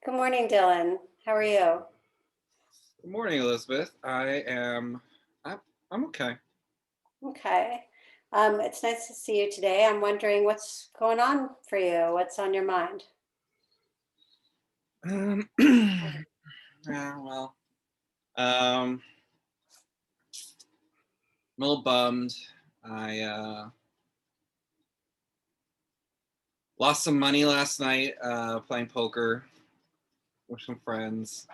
Good morning, Dylan. How are you? Good morning, Elizabeth. I'm okay. Okay. It's nice to see you today. I'm wondering what's going on for you. What's on your mind? Yeah, well, um, I'm a little bummed. I lost some money last night playing poker with some friends,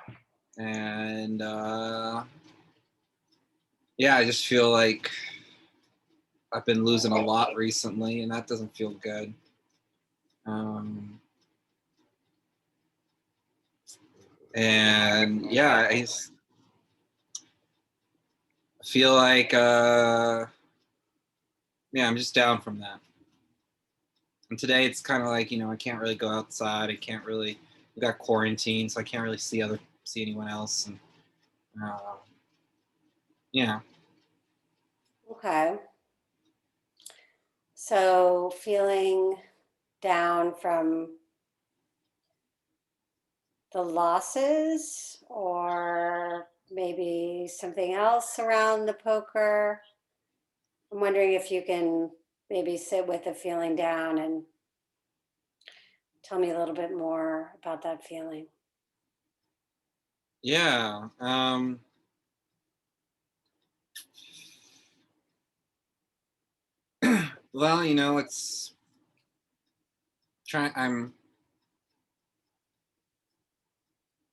and yeah, I just feel like I've been losing a lot recently, and that doesn't feel good. Um, and yeah, feel like yeah, I'm just down from that. And today it's kind of like, I can't really go outside. I can't really, we got quarantine, so I can't really see anyone else. And uh, yeah. Okay. So, feeling down from the losses or maybe something else around the poker? I'm wondering if you can maybe sit with the feeling down and tell me a little bit more about that feeling. Yeah. Well, it's I'm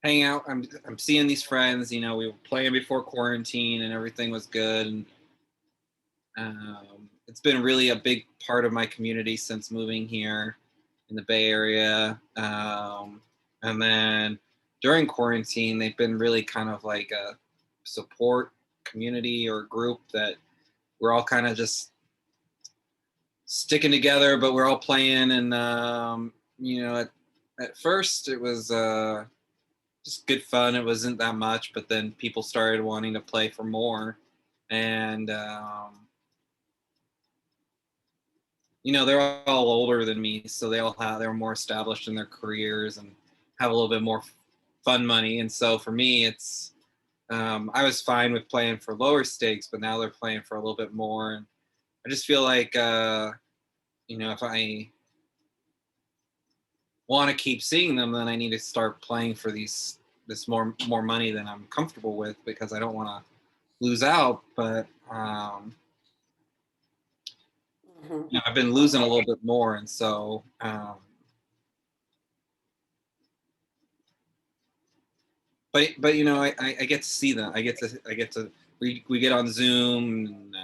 hanging out. I'm seeing these friends. We were playing before quarantine, and everything was good. And it's been really a big part of my community since moving here in the Bay Area. And then during quarantine, they've been really kind of like a support community or group that we're all kind of just sticking together, but we're all playing. And, at first it was just good fun. It wasn't that much, but then people started wanting to play for more. And, they're all older than me, so they're more established in their careers and have a little bit more fun money. And so for me, it's I was fine with playing for lower stakes, but now they're playing for a little bit more, and I just feel like if I want to keep seeing them, then I need to start playing for this more money than I'm comfortable with because I don't want to lose out. But Mhm. I've been losing a little bit more, and so. But I get to see them. I get to we get on Zoom and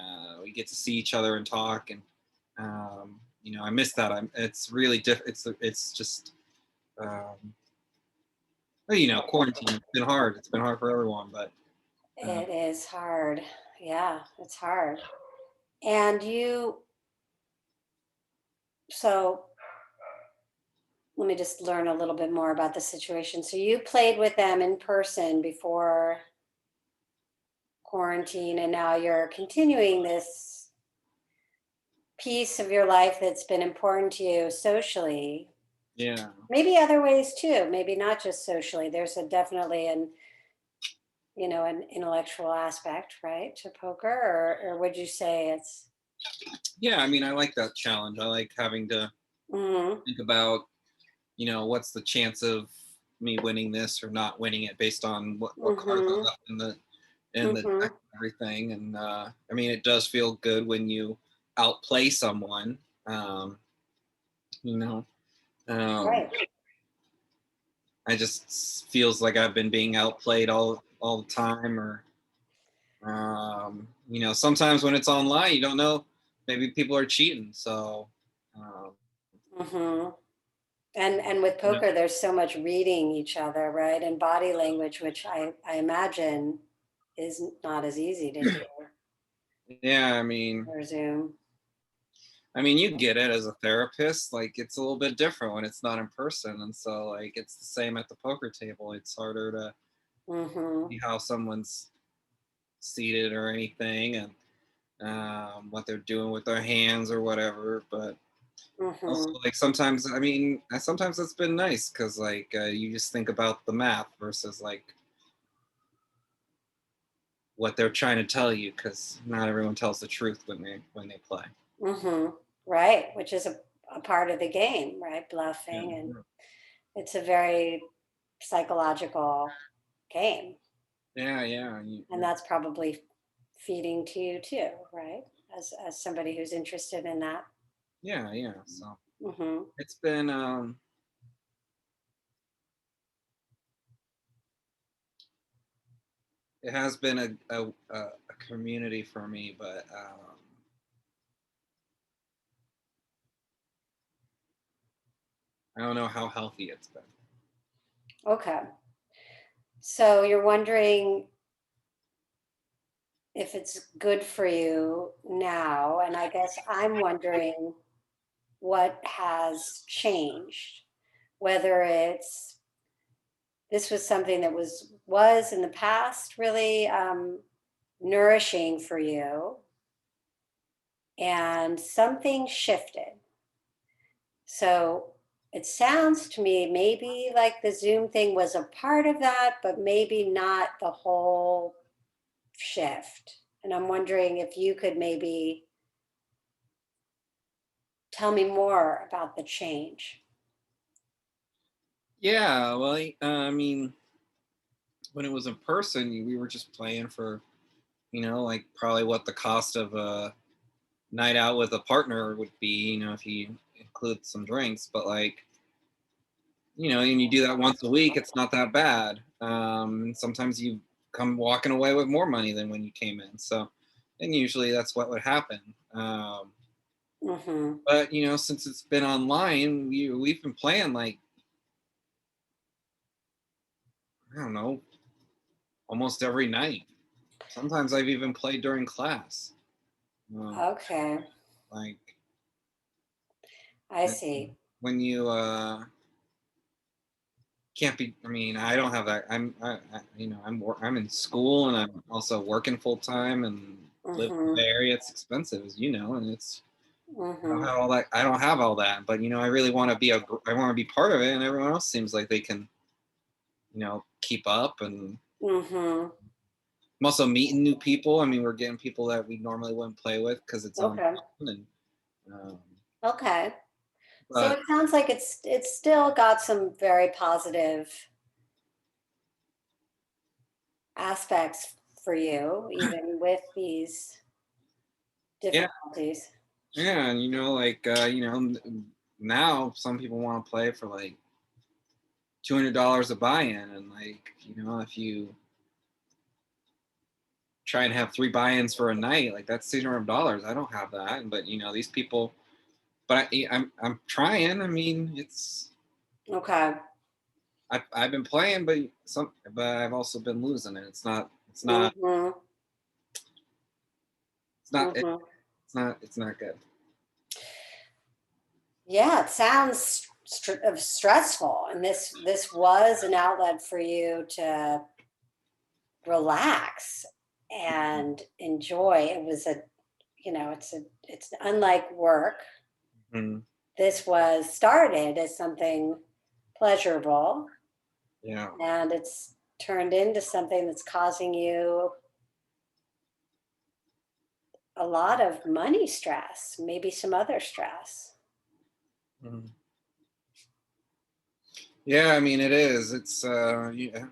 we get to see each other and talk, and I miss that. It's really it's just um, well, quarantine. It's been hard. It's been hard for everyone, but uh, It is hard. Yeah, it's hard. And so let me just learn a little bit more about the situation. So you played with them in person before quarantine, and now you're continuing this piece of your life that's been important to you socially. yeah. Maybe other ways too, maybe not just socially. There's a definitely an intellectual aspect, right, to poker, or would you say it's Yeah, I mean, I like that challenge. I like having to mhm, think about, what's the chance of me winning this or not winning it based on what cards are mhm, left in the mhm, deck and everything. And I mean, it does feel good when you outplay someone. Um, you know, um, right. I just feels like I've been being outplayed all the time, or sometimes when it's online, you don't know, maybe people are cheating. So, um, Mhm. And with you know, poker, there's so much reading each other, right? And body language, which I imagine is not as easy to do yeah, I mean, or Zoom. you get it as a therapist. Like it's a little bit different when it's not in person, and so like it's the same at the poker table. It's harder to Mm-hmm. see how someone's seated or anything, and what they're doing with their hands or whatever. But Also, Mm-hmm. like sometimes, I mean, sometimes it's been nice because like you just think about the math versus like what they're trying to tell you, because not everyone tells the truth when they play. Mm-hmm. Right, which is a part of the game, right? Yeah, Bluffing, and it's a very psychological game, yeah, yeah, and that's probably feeding to you too, right? As somebody who's interested in that. yeah, yeah. So Mm-hmm. it's been it has been a community for me, but I don't know how healthy it's been. Okay. So you're wondering if it's good for you now, and I guess I'm wondering what has changed, whether it's this was something that was in the past really nourishing for you, and something shifted. So it sounds to me maybe like the Zoom thing was a part of that, but maybe not the whole shift. And I'm wondering if you could maybe tell me more about the change. Yeah, well, I mean, when it was in person, we were just playing for, like probably what the cost of a night out with a partner would be, if you include some drinks. But like, and you do that once a week, it's not that bad. And sometimes you come walking away with more money than when you came in. So, and usually that's what would happen. Mm-hmm. But since it's been online, we've been playing like, I don't know, almost every night. Sometimes I've even played during class. Um, Okay, like I and see. when you can't be. I mean, I don't have that. I'm in school and I'm also working full time and live in the Mm-hmm. Bay Area. It's expensive, as you know, and I don't Mm-hmm. have all that. I don't have all that, but I really want to I want to be part of it, and everyone else seems like they can, keep up. And Mm-hmm. I'm also meeting new people. I mean, we're getting people that we normally wouldn't play with because it's on, Okay. and um, Okay. So but it sounds like it's still got some very positive aspects for you, even with these yeah, difficulties. yeah, and like now some people want to play for like $200 a buy-in, and like if you try and have three buy-ins for a night, like that's $600. I don't have that, but these people. But I'm trying. I mean, Okay. I've been playing, but I've also been losing it. Mm-hmm. It's not Mm-hmm. it's not good. Yeah, it sounds stressful, and this was an outlet for you to relax and enjoy. It was it's unlike work. Mhm. This was started as something pleasurable, Yeah. and it's turned into something that's causing you a lot of money stress, maybe some other stress. Mhm. Yeah, I mean it is. It's yeah.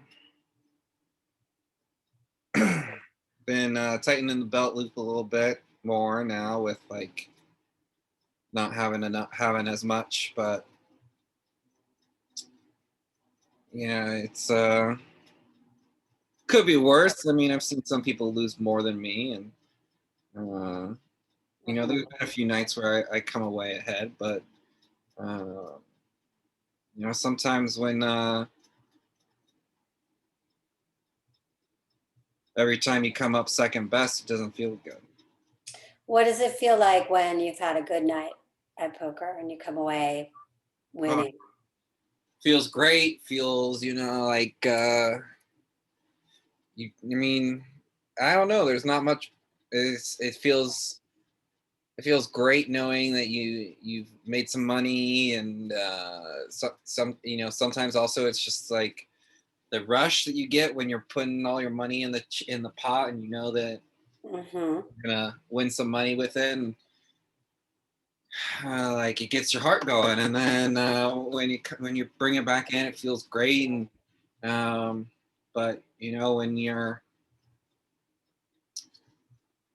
Been tightening the belt loop a little bit more now with like not having as much, but yeah, it's could be worse. I mean, I've seen some people lose more than me, and uh, there's Mhm. been a few nights where I come away ahead, but uh, sometimes when every time you come up second best, it doesn't feel good. What does it feel like when you've had a good night at poker and you come away Oh, winning? feels great. Feels like I mean, I don't know. There's not much. It feels it feels great knowing that you've made some money, and some sometimes also it's just like the rush that you get when you're putting all your money in the pot, and you know that Mm-hmm. you're gonna win some money with it, and like it gets your heart going, and then when you bring it back in, it feels great. And but when you're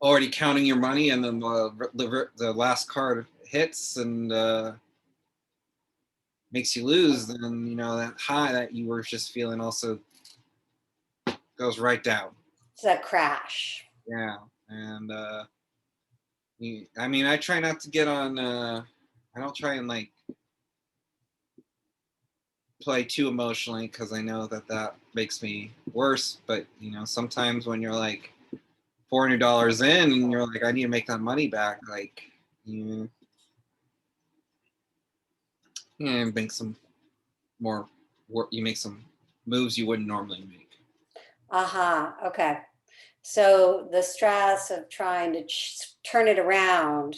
already counting your money, and then the last card hits, and makes you lose, then that high that you were just feeling also goes right down. It's a crash. Yeah. And I mean, I try not to get on. I don't try and like play too emotionally, because I know that that makes me worse. But sometimes when you're like $400 in, and you're like, I need to make that money back, like you, make some more work. You make some moves you wouldn't normally make. Uh-huh. Okay. So the stress of trying to turn it around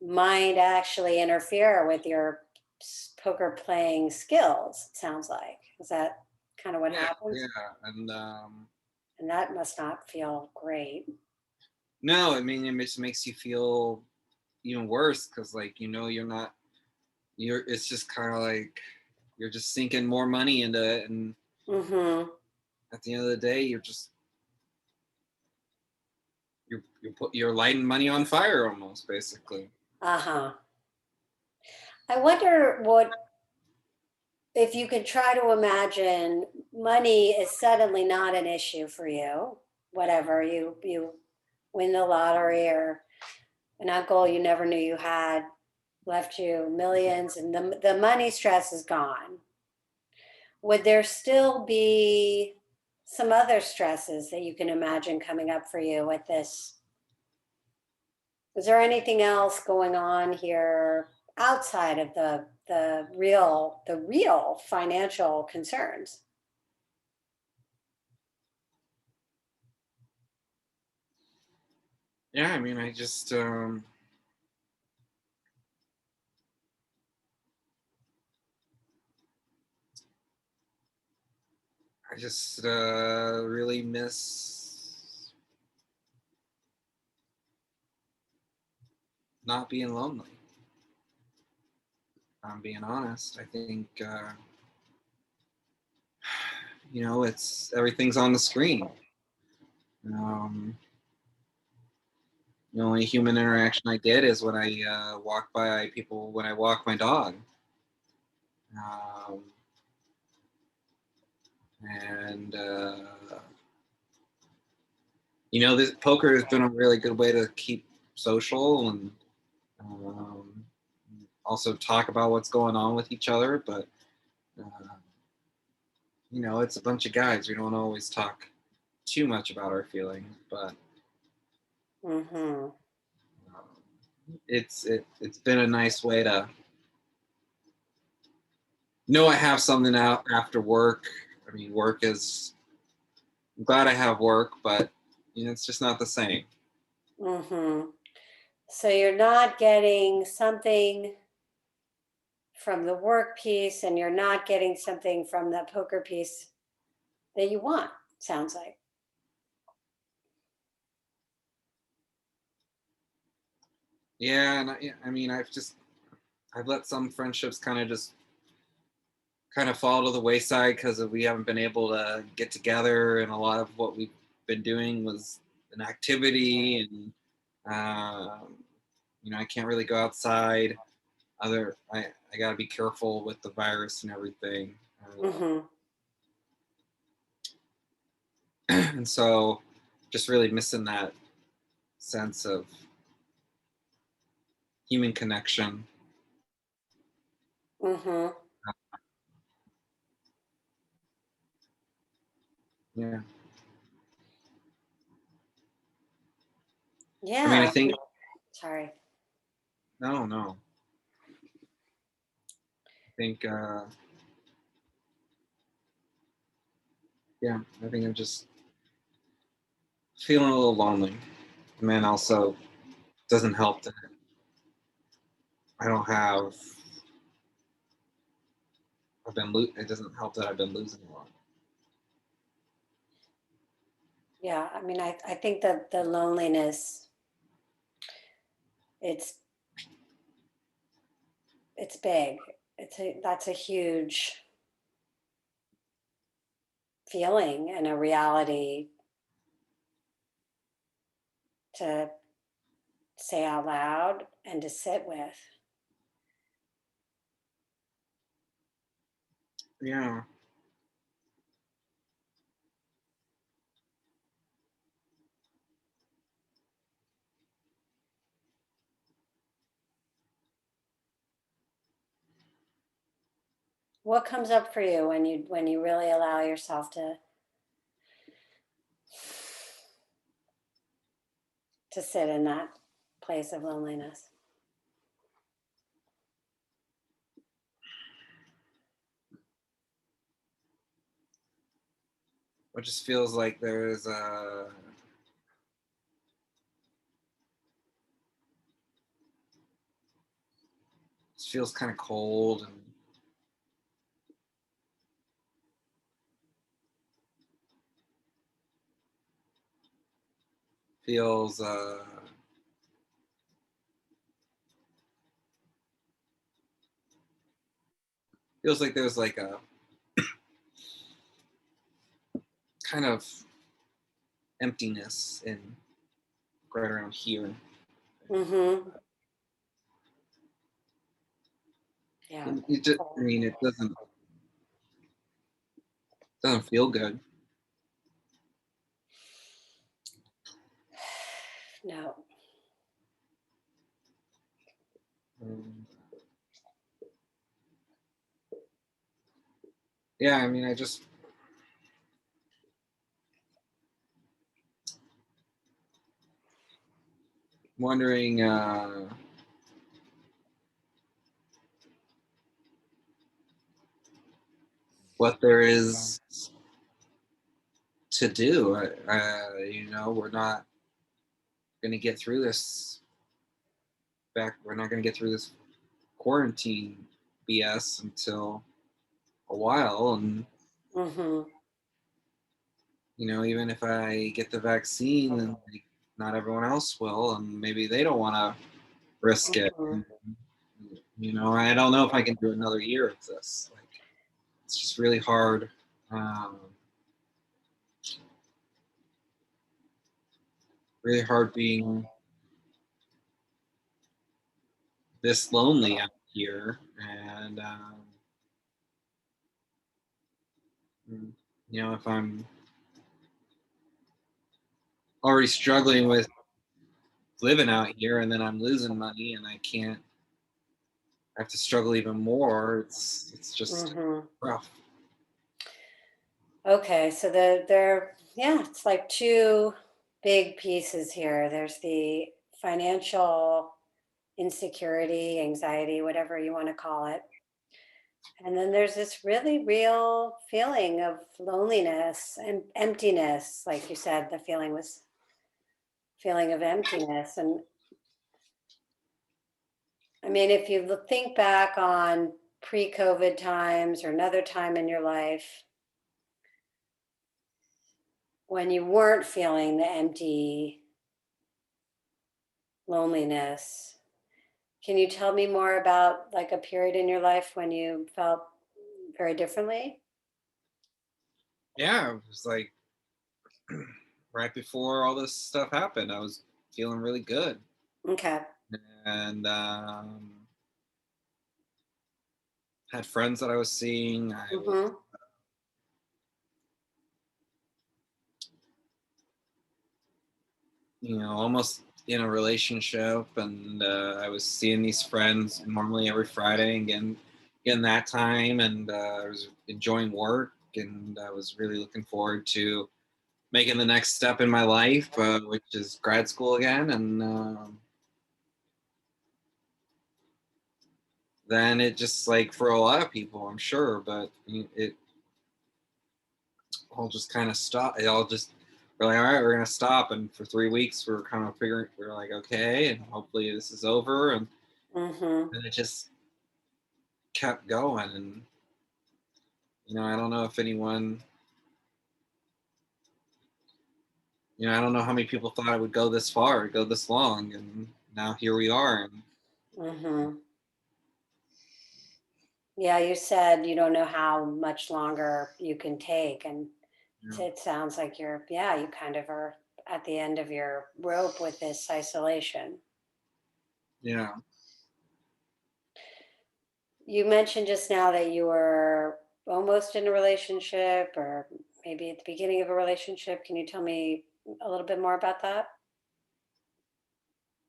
might actually interfere with your poker playing skills, it sounds like. Is that kind of what Yeah, happens? yeah. And And that must not feel great. no, I mean, it just makes you feel even worse, because like you're not, it's just kind of like you're just sinking more money into it, and Mm-hmm. at the end of the day, you're lighting money on fire almost, basically. Uh-huh. I wonder what if you could try to imagine money is suddenly not an issue for you, whatever you win the lottery, or an uncle you never knew you had left you millions, and the money stress is gone. Would there still be some other stresses that you can imagine coming up for you with this? Is there anything else going on here outside of the real financial concerns? Yeah, I mean, I just really miss not being lonely. If I'm being honest. I think it's everything's on the screen. Um, the only human interaction I get is when I walk by people, when I walk my dog. Um, and this poker has been a really good way to keep social, and um, also talk about what's going on with each other. But uh, it's a bunch of guys. We don't always talk too much about our feelings, but Mm-hmm. it's been a nice way to know I have something out after work. I mean, work is. I'm glad I have work, but it's just not the same. Mm-hmm. So you're not getting something from the work piece, and you're not getting something from the poker piece that you want, sounds like. Yeah, and I mean, I've let some friendships kind of fall to the wayside, because we haven't been able to get together, and a lot of what we've been doing was an activity, and I can't really go outside. I got to be careful with the virus and everything. Mm-hmm. And so just really missing that sense of human connection. Mm-hmm. Yeah. I mean, I Yeah. think, Sorry. no, no. I think, yeah, I think I'm just feeling a little lonely. And then also Doesn't help that I don't have. It doesn't help that I've been losing a lot. Yeah, I mean, I think that the loneliness, it's it's big. That's a huge feeling and a reality to say out loud and to sit with. Yeah. What comes up for you when you really allow yourself to sit in that place of loneliness? It just feels like there's a. It feels kind of cold and feels feels like there's like a kind of emptiness in right around here. Mm-hmm. Yeah. It just, I mean, it doesn't feel good. No. Um, yeah, I mean, I just wondering what there is to do. We're not going to get through this. We're not going to get through this quarantine BS until a while, and Mm-hmm. even if I get the vaccine, then like, not everyone else will, and maybe they don't want to risk it. Mm-hmm. I don't know if I can do another year of this. Like, it's just really hard. Really hard being this lonely out here, and if I'm already struggling with living out here, and then I'm losing money, and I have to struggle even more. It's just Mm-hmm. rough. Okay, so yeah, it's like two big pieces here. There's the financial insecurity, anxiety, whatever you want to call it. And then there's this really real feeling of loneliness and emptiness. Like you said, the feeling was feeling of emptiness. And I mean, if you think back on pre-COVID times or another time in your life when you weren't feeling the empty loneliness, can you tell me more about like a period in your life when you felt very differently? Yeah, it was like right before all this stuff happened, I was feeling really good, Okay. and had friends that I was seeing. I was, Mm-hmm. almost in a relationship, and I was seeing these friends normally every Friday and getting that time, and I was enjoying work, and I was really looking forward to making the next step in my life, which is grad school again, and then it just like for a lot of people, I'm sure, but it all just kind of stopped. It all just we're like, all right, we're gonna stop. And for 3 weeks, we are kind of figuring, we're like, okay, and hopefully this is over. And Mm-hmm. then it just kept going. And I don't know if anyone, I don't know how many people thought it would go this far, go this long, and now here we are. And Mm-hmm. Yeah, you said you don't know how much longer you can take, and yeah, it sounds like yeah, you kind of are at the end of your rope with this isolation. yeah, You mentioned just now that you were almost in a relationship or maybe at the beginning of a relationship. Can you tell me a little bit more about that?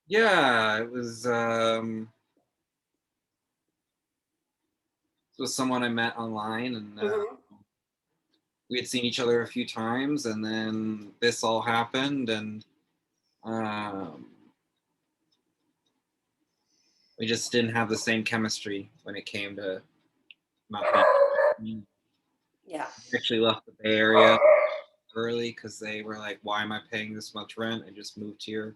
yeah. It was someone I met online, and Hmm. we had seen each other a few times, and then this all happened, and um, we just didn't have the same chemistry when it came to not being. Yeah. I actually left the Bay Area early because they were like, "Why am I paying this much rent? I just moved here.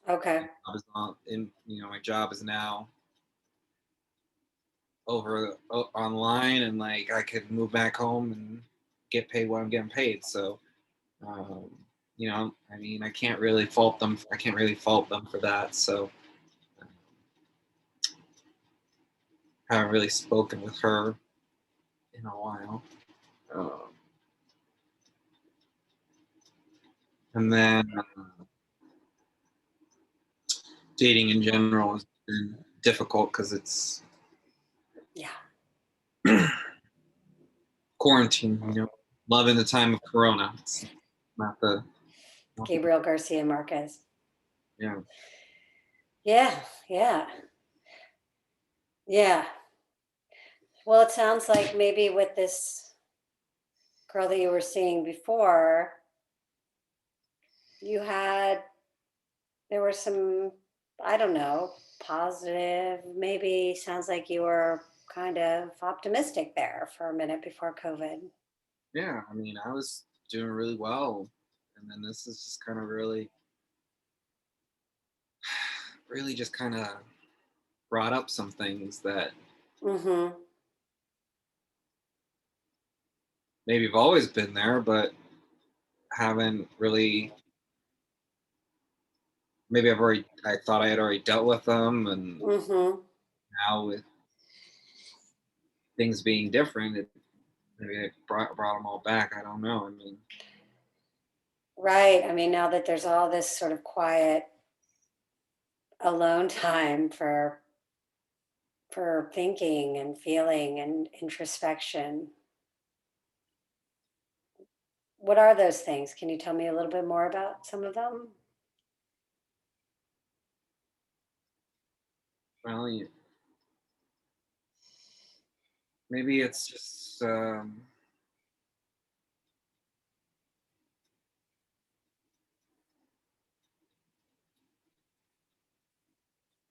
Okay. I was not in, my job is now over online, and like I could move back home and get paid what I'm getting paid." So, um, I mean, I can't really fault them. I can't really fault them for that. So, I haven't really spoken with her in a while. Um, and then dating in general has been difficult because it's Yeah. quarantine. Love in the time of Corona. It's not the, not the Gabriel Garcia Marquez. yeah. Yeah. Yeah. Yeah. Well, it sounds like maybe with this girl that you were seeing before, you had, there were some, I don't know, positive, maybe sounds like you were kind of optimistic there for a minute before COVID. Yeah, I mean, I was doing really well, and then this is just kind of really, really just kind of brought up some things that Mm-hmm. maybe have always been there, but haven't really. Maybe I thought I had already dealt with them, and Mm-hmm. now with things being different, maybe it brought them all back. I don't know. I mean, Right. I mean, now that there's all this sort of quiet alone time for thinking and feeling and introspection. What are those things? Can you tell me a little bit more about some of them? well, maybe it's just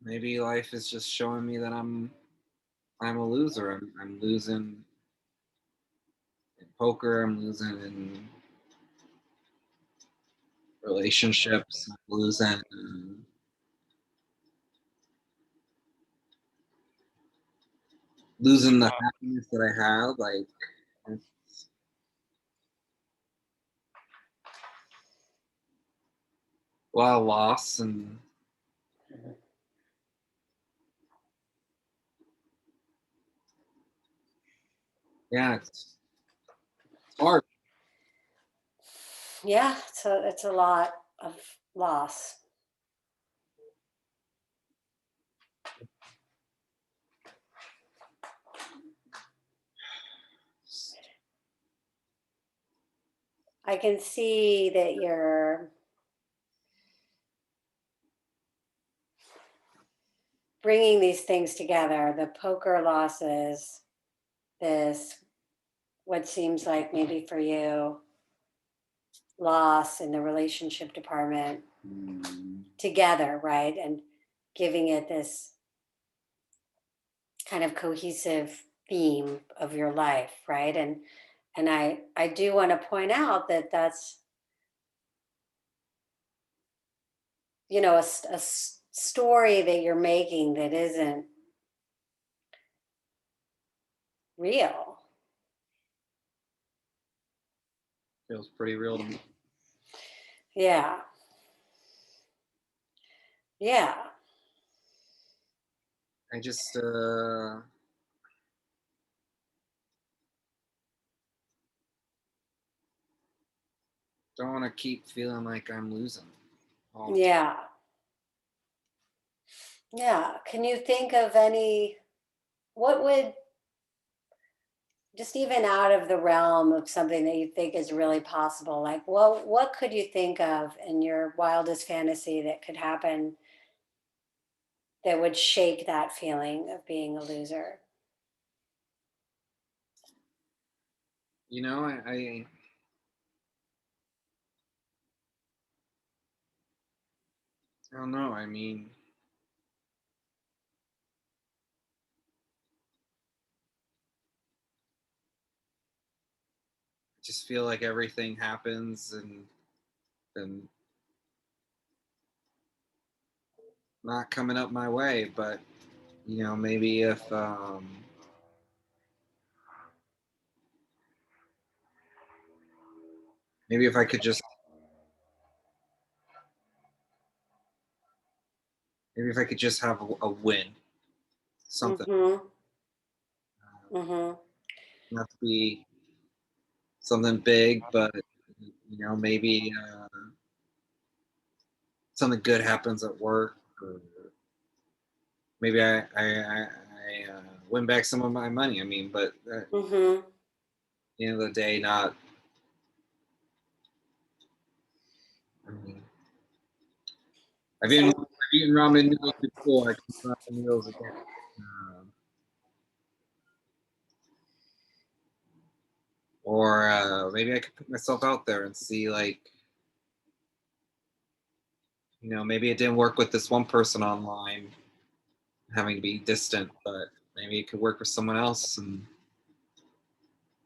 maybe life is just showing me that I'm a loser. I'm losing in poker. I'm losing in relationships. I'm losing the happiness that I have. Like it's a lot of loss, and yeah, it's hard. Yeah, it's a lot of loss. I can see that you're bringing these things together, the poker losses, this, what seems like maybe for you, loss in the relationship department Mm, together, right? And giving it this kind of cohesive theme of your life, right? And I do want to point out that that's story that you're making that isn't real. Feels pretty real to me. Yeah. Yeah. I just don't want to keep feeling like I'm losing all the time. Yeah. Yeah. Can you think of any, what would, just even out of the realm of something that you think is really possible, like what could you think of in your wildest fantasy that could happen that would shake that feeling of being a loser? You know, I don't know. I mean, I just feel like everything happens and not coming up my way. But maybe if maybe if I could just maybe if I could just have a win, something. Mm-hmm. Uh, Mm-hmm. not to be something big, but maybe something good happens at work, or maybe I win back some of my money. I mean, but at Mm-hmm. the end of the day, not. I mean, So, I've eaten ramen noodles before. I can eat ramen noodles again. Or maybe I could put myself out there and see, like, maybe it didn't work with this one person online, having to be distant, but maybe it could work with someone else, and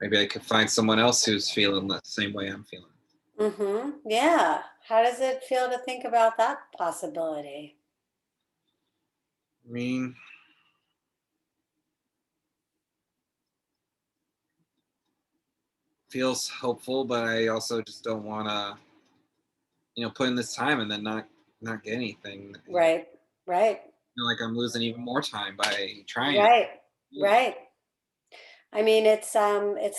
maybe I could find someone else who's feeling the same way I'm feeling. mm-hmm. Yeah. How does it feel to think about that possibility? I mean, feels hopeful, but I also just don't want to, put in this time and then not get anything. Right. Right. Feel like I'm losing even more time by trying it. Right. Right. I mean, it's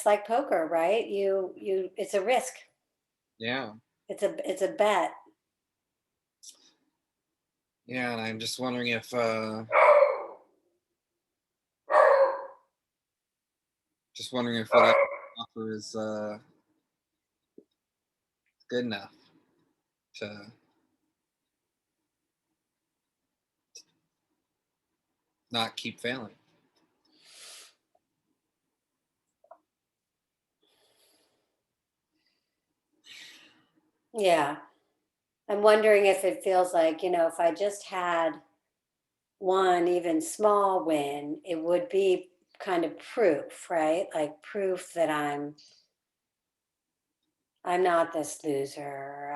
like poker, right? It's a risk. Yeah, It's a bet. yeah, and I'm just wondering if what I offer is good enough to not keep failing. Yeah. I'm wondering if it feels like, if I just had one even small win, it would be kind of proof, right? Like proof that I'm not this loser.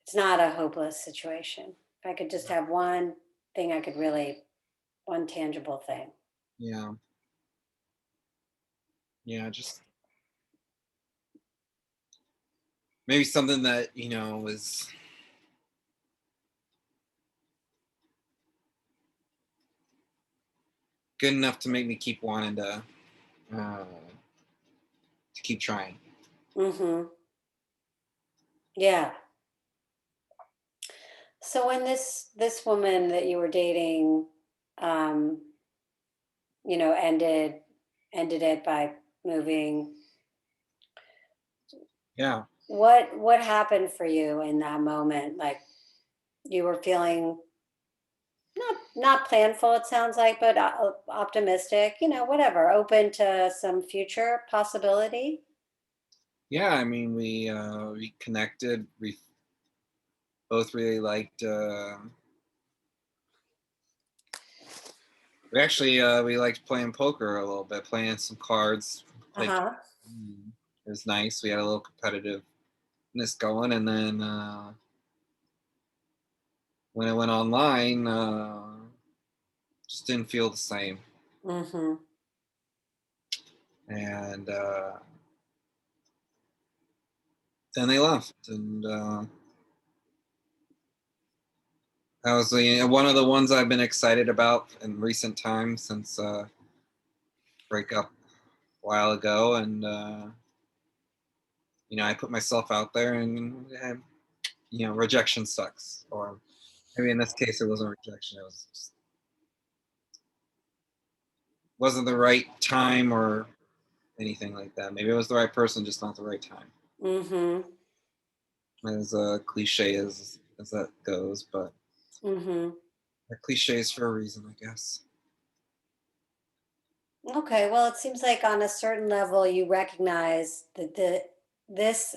It's not a hopeless situation. If I could just have one thing one tangible thing. Yeah, yeah, just maybe something that was good enough to make me keep wanting to keep trying. Mm-hmm. Yeah. So when this woman that you were dating, um, ended it by moving, Yeah, what happened for you in that moment? Like you were feeling not planful, it sounds like, but optimistic, whatever, open to some future possibility. yeah. I mean, we connected. We both really liked. We liked playing poker a little bit, playing some cards. Played. Uh-huh. It was nice. We had a little competitiveness going, and then when I went online, just didn't feel the same. Mm-hmm. And then they left, and that was one of the ones I've been excited about in recent times since breakup a while ago, and I put myself out there, and rejection sucks. Or maybe in this case, it wasn't rejection; it was just wasn't the right time or anything like that. Maybe it was the right person, just not the right time. Mm-hmm. As cliche as that goes, but Mm-hmm. they're cliches for a reason, I guess. Okay, well, it seems like on a certain level you recognize that this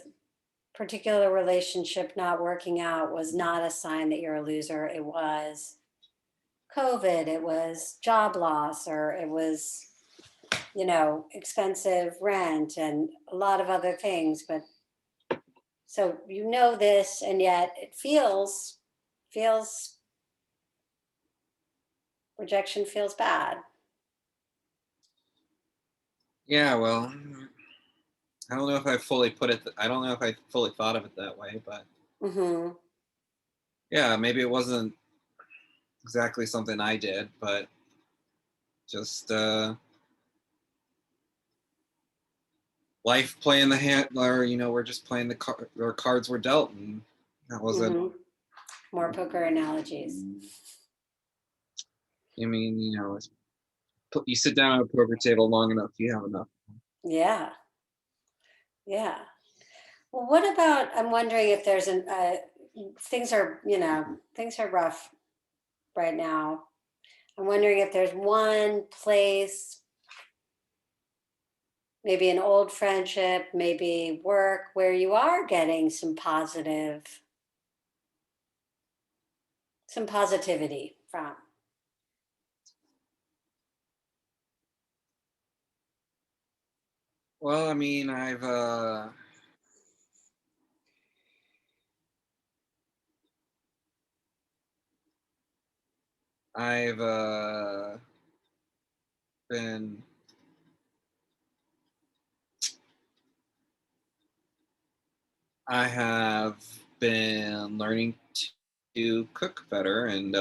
particular relationship not working out was not a sign that you're a loser. It was COVID, it was job loss, or it was, expensive rent and a lot of other things. But so you know this, and yet it feels rejection feels bad. Yeah, well, I don't know if I fully put it. I don't know if I fully thought of it that way, but Mm-hmm. yeah, maybe it wasn't exactly something I did, but just life playing the hand, or we're just playing our cards were dealt, and that was it. Mm-hmm. More poker analogies. I mean, you sit down at a poker table long enough, you have enough. Yeah, yeah. Well, what about? I'm wondering if there's things are rough right now. I'm wondering if there's one place, maybe an old friendship, maybe work, where you are getting some positivity from. Well, I mean, I've been I have been learning to cook better, and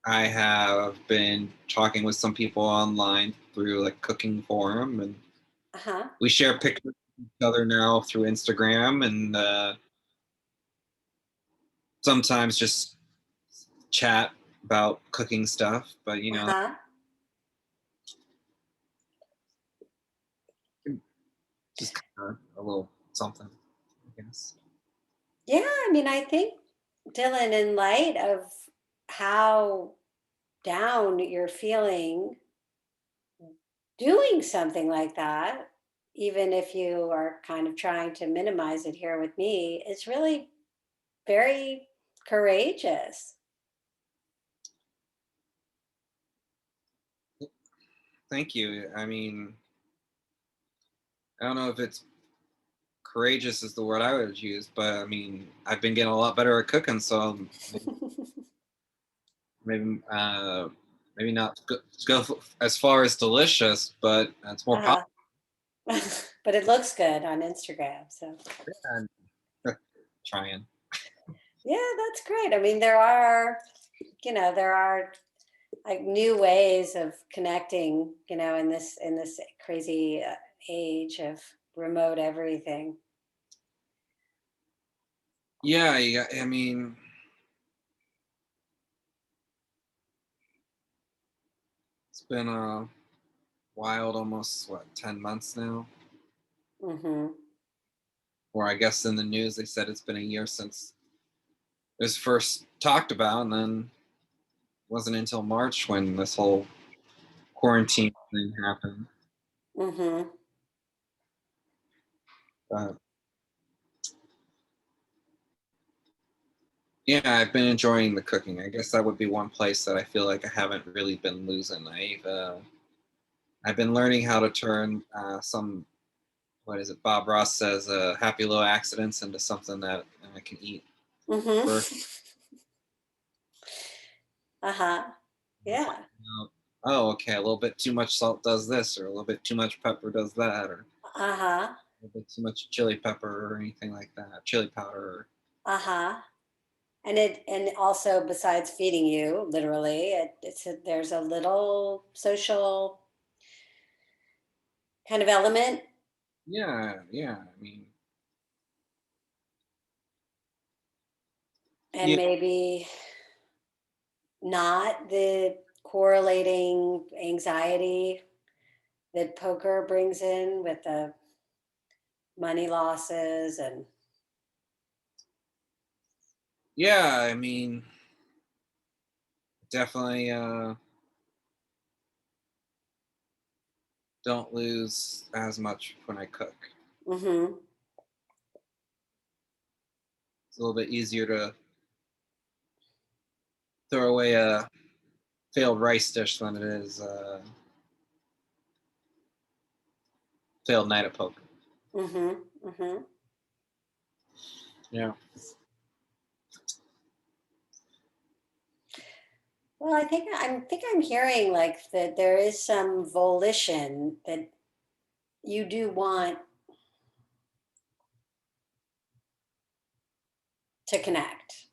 I have been talking with some people online through like cooking forum, and Uh huh. we share pictures of each other now through Instagram, and sometimes just chat about cooking stuff. But Uh huh. just kind of a little something, I guess. Yeah, I mean, I think, Dylan, in light of how down you're feeling, doing something like that, even if you are kind of trying to minimize it here with me, is really very courageous. Thank you. I mean, I don't know if it's courageous is the word I would use, but I mean, I've been getting a lot better at cooking, so maybe maybe not go as far as delicious, but it's more Uh-huh. But it looks good on Instagram. So, popular. Trying. yeah, that's great. I mean, there are like new ways of connecting, in this crazy age of remote everything. Yeah, I mean, it's been a wild, almost what 10 months now. Mm-hmm. Or I guess in the news they said it's been a year since it was first talked about, and then it wasn't until March when this whole quarantine thing happened. Mm-hmm. But yeah, I've been enjoying the cooking. I guess that would be one place that I feel like I haven't really been losing. I've been learning how to turn some, what is it? Bob Ross says, happy little accidents into something that I can eat. Mm-hmm. for Uh-huh. Yeah. out, oh, okay, a little bit too much salt does this, or a little bit too much pepper does that, or Uh-huh. a little bit too much chili pepper or anything like that, chili powder. Uh-huh. And also besides feeding you, literally, there's a little social kind of element, Yeah, yeah. I mean, and yeah, maybe not the correlating anxiety that poker brings in with the money losses and yeah. I mean, definitely don't lose as much when I cook. mm-hmm. It's a little bit easier to throw away a failed rice dish than it is failed night at poker. Mm-hmm. Mm-hmm. Yeah. Well, I think I'm hearing like that there is some volition that you do want to connect.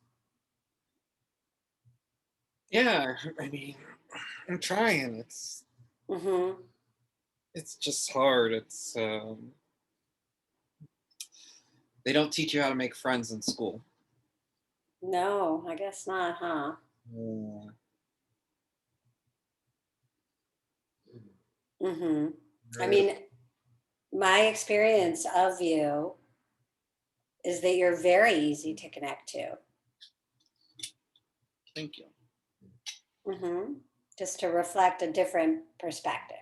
Yeah. I mean, I'm trying. Mm-hmm. It's just hard. They don't teach you how to make friends in school. No, I guess not, huh? Yeah. Mm-hmm. I Right. mean, my experience of you is that you're very easy to connect to. Thank you. Mm-hmm. Just to reflect a different perspective.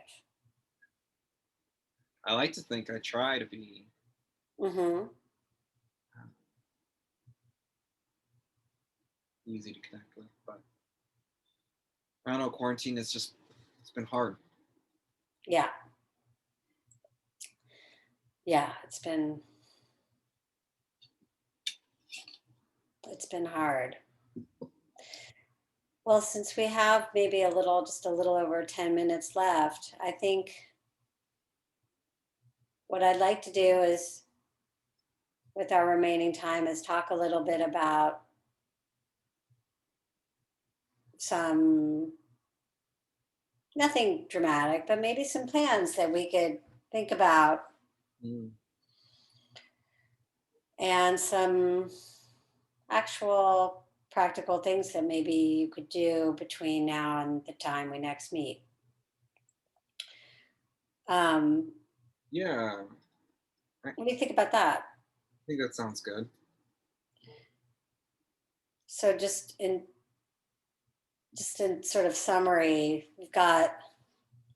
I like to think I try to be Mm-hmm. uh, easy to connect with, but I don't know. Quarantine is just it's been hard. Yeah. Yeah. It's been hard. Well, since we have maybe just a little over 10 minutes left, I think what I'd like to do is, with our remaining time, is talk a little bit about some, nothing dramatic, but maybe some plans that we could think about Mm. and some actual practical things that maybe you could do between now and the time we next meet. Um, Yeah, I what do you think about that? think that sounds good. So just in sort of summary, we've got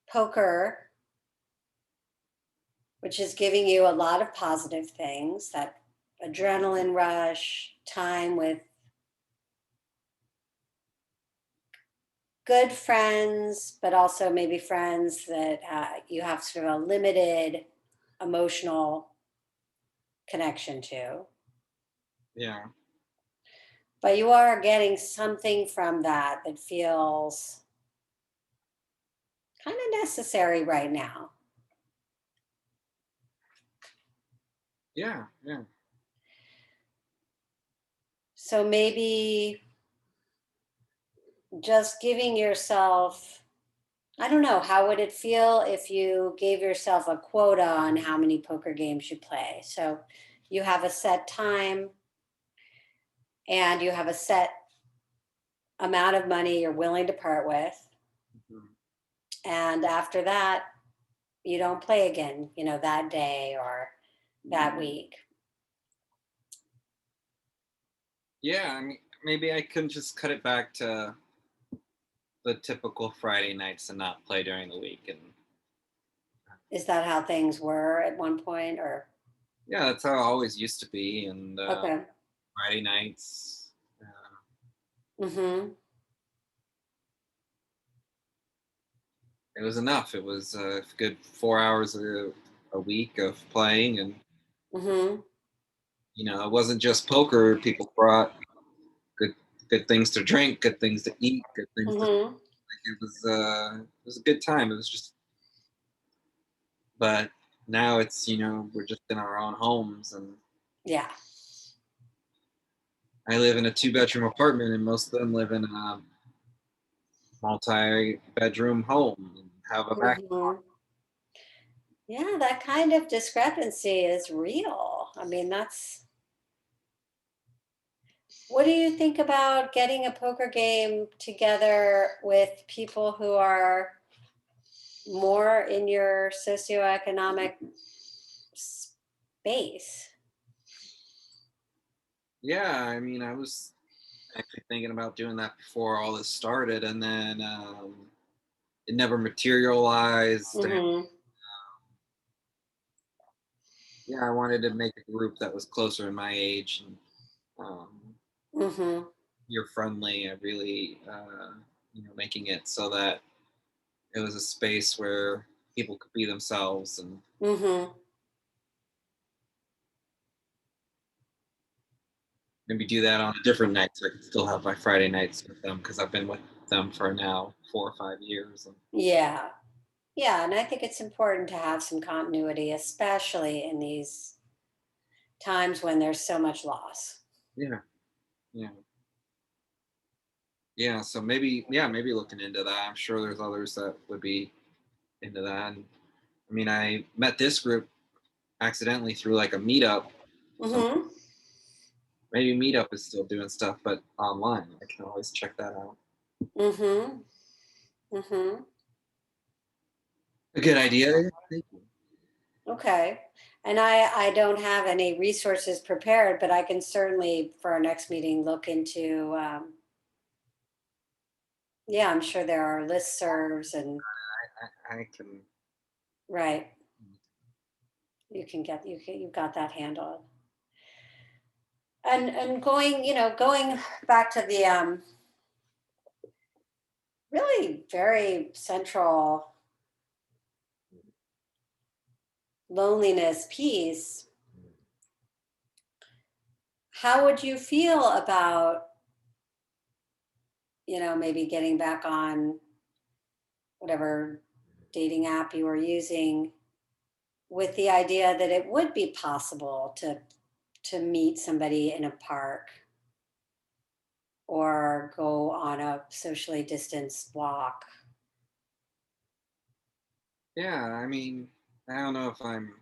poker, which is giving you a lot of positive things, that adrenaline rush, time with good friends, but also maybe friends that you have sort of a limited emotional connection to. Yeah, But you are getting something from that that feels kind of necessary right now. yeah, yeah. So maybe just giving yourself, I don't know, how would it feel if you gave yourself a quota on how many poker games you play? So you have a set time and you have a set amount of money you're willing to part with. Mhm. And after that, you don't play again, that day or that week. Yeah, I mean, maybe I can just cut it back to the typical Friday nights and not play during the week. And Is that how things were at one point or? yeah, that's how it always used to be. And Okay. Friday nights, Mm-hmm. it was enough. It was a good 4 hours a week of playing, and Mm-hmm. it wasn't just poker. People brought good things to drink, good things to eat, good things to. Hmm. It was a good time. It was just, but now it's we're just in our own homes, and Yeah. I live in a two-bedroom apartment, and most of them live in a multi-bedroom home and have a back. Hmm. Yeah, that kind of discrepancy is real. I mean, what do you think about getting a poker game together with people who are more in your socioeconomic space? Yeah, I mean, I was actually thinking about doing that before all this started, and then it never materialized. And Hmm. yeah, I wanted to make a group that was closer in my age and Hmm. year friendly. I really, making it so that it was a space where people could be themselves, and Hmm. maybe do that on a different night so I can still have my Friday nights with them because I've been with them for now 4 or 5 years. And Yeah. Yeah. And I think it's important to have some continuity, especially in these times when there's so much loss. yeah, yeah, yeah. So maybe, yeah, maybe looking into that. I'm sure there's others that would be into that. And I mean, I met this group accidentally through like a meetup. So Hmm. maybe Meetup is still doing stuff, but online. I can always check that out. Hmm. Hmm. A good idea. Thank you. Okay. And I don't have any resources prepared, but I can certainly, for our next meeting, look into, yeah, I'm sure there are listservs and, I can. right. You've got that handled. And going back to the, really very central loneliness piece, how would you feel about, maybe getting back on whatever dating app you were using, with the idea that it would be possible to meet somebody in a park or go on a socially distanced walk? Yeah, I mean, I don't know if I'm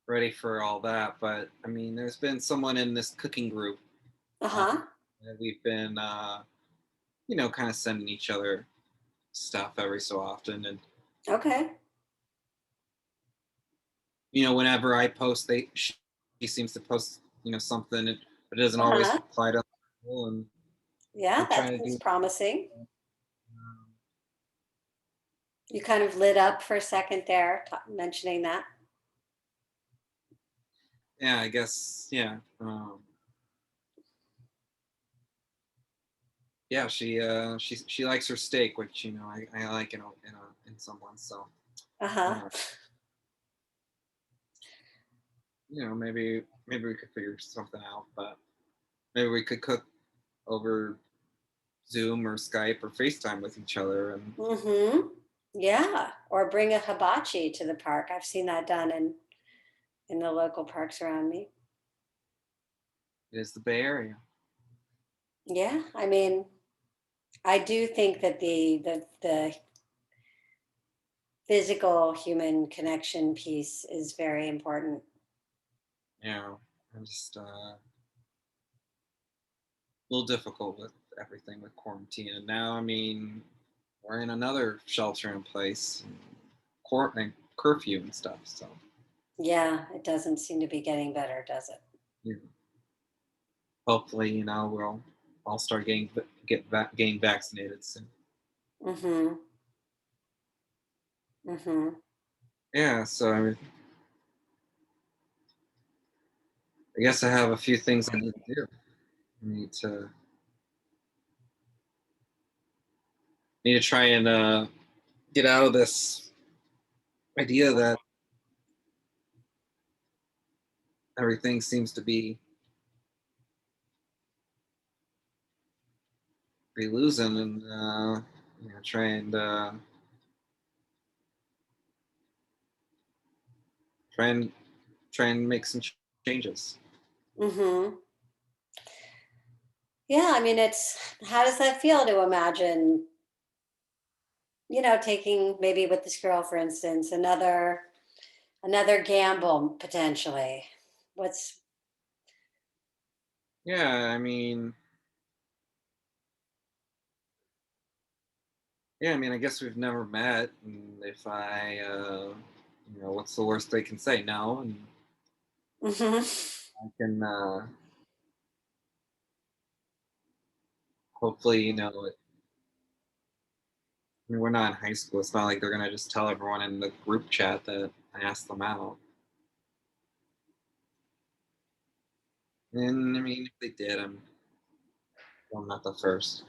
ready for all that, but I mean, there's been someone in this cooking group. Uh, Uh-huh. and we've been, kind of sending each other stuff every so often, and Okay. whenever I post, she seems to post, something, but it doesn't always Uh-huh. reply to people, and Yeah, I'm that trying to seems do. promising. Um, You kind of lit up for a second there, mentioning that. yeah, I guess, yeah. Yeah, she likes her steak, which I like in someone. So Uh-huh. uh, maybe we could figure something out, but maybe we could cook over Zoom or Skype or FaceTime with each other, and Mm-hmm. Yeah. Or bring a hibachi to the park. I've seen that done in the local parks around me. it is the Bay Area. Yeah. I mean, I do think that the physical human connection piece is very important. I'm just a little difficult with everything with quarantine, and now I mean we're in another shelter in place, and curfew and stuff. So Yeah, it doesn't seem to be getting better, does it? yeah. Hopefully, we'll all start getting vaccinated soon. Mm-hmm. Mm-hmm. Yeah, so I guess I have a few things I need to do. I need to try and get out of this idea that everything seems to be be losing, and try and try and make some changes. Mm-hmm. Yeah, I mean, it's how does that feel to imagine, taking maybe with this girl, for instance, another gamble potentially. What's Yeah, I mean, yeah, I mean, I guess we've never met, and if what's the worst they can say? No, and Mhm. I can hopefully, I mean, we're not in high school. It's not like they're gonna just tell everyone in the group chat that I asked them out. And I mean, if they did, I'm not the first.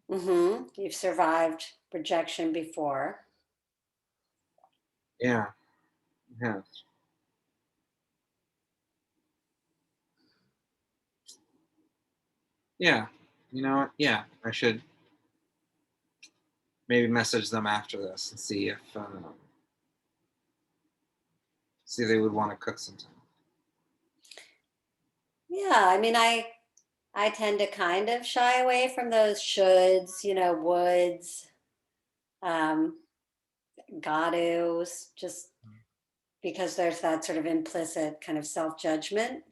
You've survived rejection before. Yeah, yeah, yeah. You know what? Yeah, I should maybe message them after this and see if they would want to cook sometime. Yeah, I mean, I tend to kind of shy away from those shoulds, woulds, um, got tos, just because there's that sort of implicit kind of self judgment.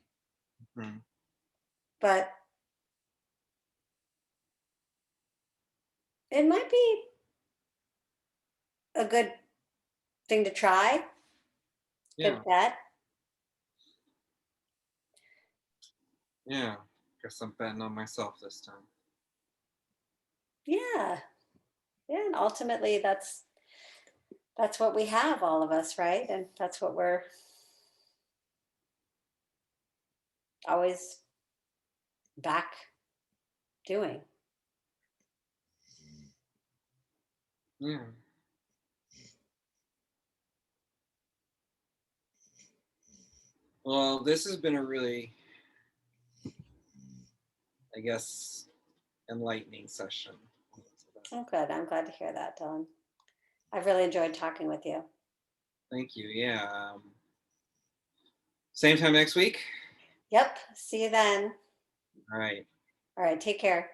Mhm. But it might be a good thing to try. Yeah, Good bet. yeah. Guess I'm betting on myself this time. Yeah. Yeah. And ultimately, that's what we have, all of us, right? And that's what we're always back doing. Yeah. Well, this has been a really, I guess, enlightening session. Oh, good. I'm glad to hear that, Dylan. I've really enjoyed talking with you. Thank you. Yeah. Same time next week. Yep. See you then. All right. All right. Take care.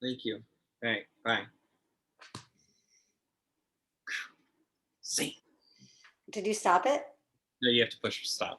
Thank you. All right. Bye. See. Did you stop it? No, you have to push stop.